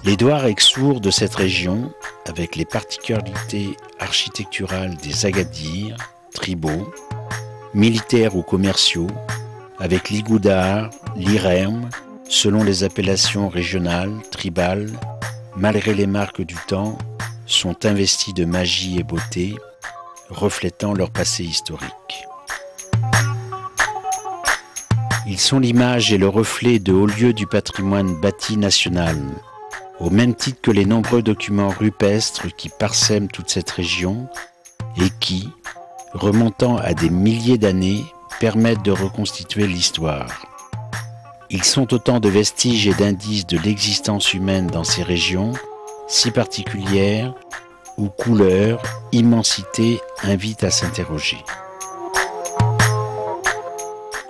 Les douars Exour de cette région, avec les particularités architecturales des Agadir, tribaux, militaires ou commerciaux, avec l'Igoudar, l'Irem, selon les appellations régionales, tribales, malgré les marques du temps, sont investis de magie et beauté, reflétant leur passé historique. Ils sont l'image et le reflet de hauts lieux du patrimoine bâti national, au même titre que les nombreux documents rupestres qui parsèment toute cette région et qui, remontant à des milliers d'années, permettent de reconstituer l'histoire. Ils sont autant de vestiges et d'indices de l'existence humaine dans ces régions, si particulières, où couleur, immensité invitent à s'interroger.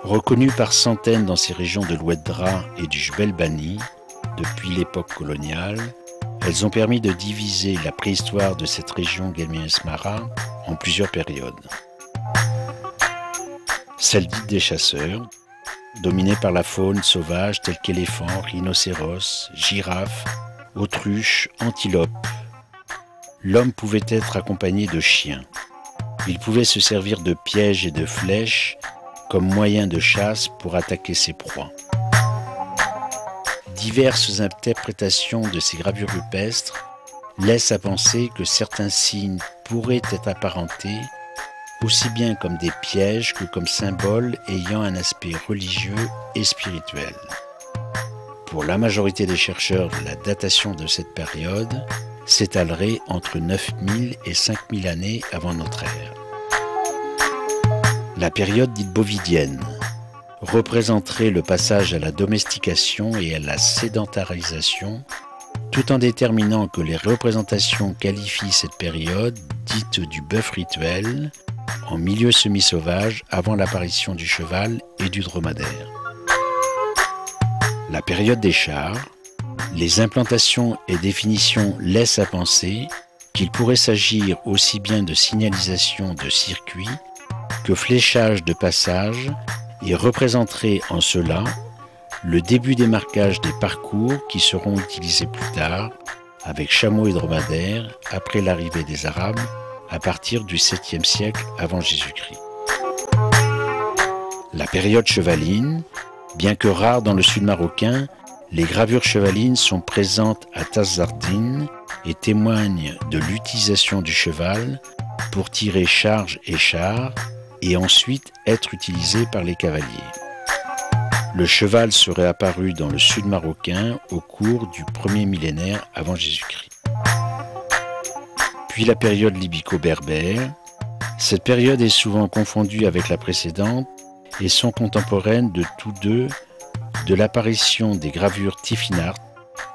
Reconnues par centaines dans ces régions de l'Oueddra et du Jbel Bani, depuis l'époque coloniale, elles ont permis de diviser la préhistoire de cette région Guelmim-Esmara en plusieurs périodes. Celle dite des chasseurs, dominée par la faune sauvage telle qu'éléphants, rhinocéros, girafes, autruches, antilopes. L'homme pouvait être accompagné de chiens. Il pouvait se servir de pièges et de flèches comme moyen de chasse pour attaquer ses proies. Diverses interprétations de ces gravures rupestres laissent à penser que certains signes pourraient être apparentés aussi bien comme des pièges que comme symboles ayant un aspect religieux et spirituel. Pour la majorité des chercheurs, la datation de cette période s'étalerait entre 9000 et 5000 années avant notre ère. La période dite bovidienne représenterait le passage à la domestication et à la sédentarisation, tout en déterminant que les représentations qualifient cette période dite du bœuf rituel, en milieu semi-sauvage avant l'apparition du cheval et du dromadaire. La période des chars, les implantations et définitions laissent à penser qu'il pourrait s'agir aussi bien de signalisation de circuits que fléchage de passage et représenterait en cela le début des marquages des parcours qui seront utilisés plus tard avec chameaux et dromadaires après l'arrivée des Arabes à partir du 7e siècle avant Jésus-Christ. La période chevaline, bien que rare dans le sud marocain, les gravures chevalines sont présentes à Tazzardine et témoignent de l'utilisation du cheval pour tirer charge et char et ensuite être utilisé par les cavaliers. Le cheval serait apparu dans le sud marocain au cours du premier millénaire avant Jésus-Christ. Puis la période libyco-berbère. Cette période est souvent confondue avec la précédente et sont contemporaines de tous deux de l'apparition des gravures Tifinart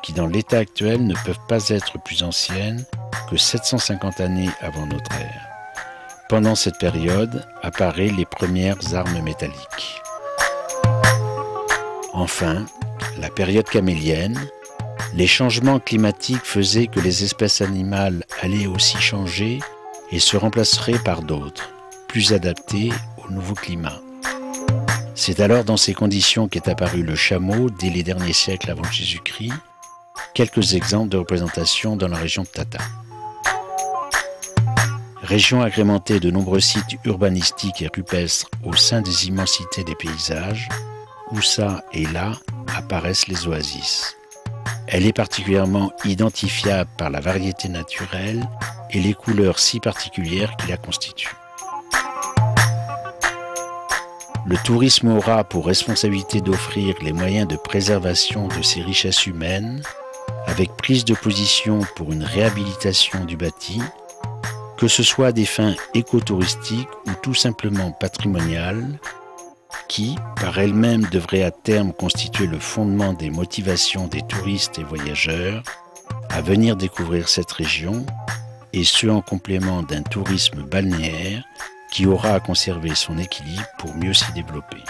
qui dans l'état actuel ne peuvent pas être plus anciennes que 750 années avant notre ère. Pendant cette période apparaissent les premières armes métalliques. Enfin, la période camélienne. Les changements climatiques faisaient que les espèces animales allaient aussi changer et se remplaceraient par d'autres, plus adaptées au nouveau climat. C'est alors dans ces conditions qu'est apparu le chameau dès les derniers siècles avant Jésus-Christ. Quelques exemples de représentation dans la région de Tata. Région agrémentée de nombreux sites urbanistiques et rupestres au sein des immensités des paysages, où ça et là apparaissent les oasis. Elle est particulièrement identifiable par la variété naturelle et les couleurs si particulières qui la constituent. Le tourisme aura pour responsabilité d'offrir les moyens de préservation de ces richesses humaines, avec prise de position pour une réhabilitation du bâti, que ce soit à des fins écotouristiques ou tout simplement patrimoniales, qui, par elle-même, devrait à terme constituer le fondement des motivations des touristes et voyageurs à venir découvrir cette région, et ce en complément d'un tourisme balnéaire qui aura à conserver son équilibre pour mieux s'y développer.